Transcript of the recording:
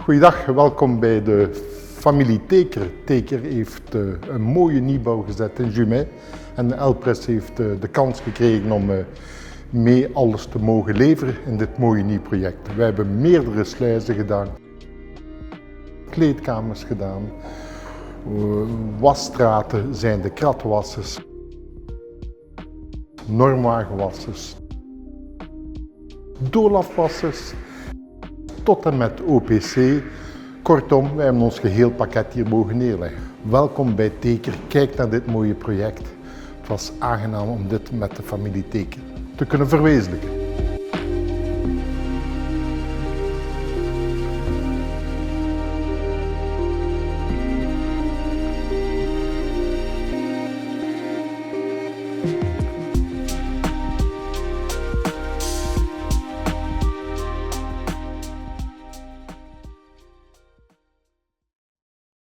Goeiedag, welkom bij de familie Teker. Teker heeft een mooie nieuwbouw gezet in Jumet en Elpress heeft de kans gekregen om mee alles te mogen leveren in dit mooie nieuw project. Wij hebben meerdere sluizen gedaan, kleedkamers gedaan, wasstraten zijn de kratwassers, normwagenwassers, doolafwassers tot en met OPC. Kortom, wij hebben ons geheel pakket hier mogen neerleggen. Welkom bij Teker, kijk naar dit mooie project. Het was aangenaam om dit met de familie Teker te kunnen verwezenlijken.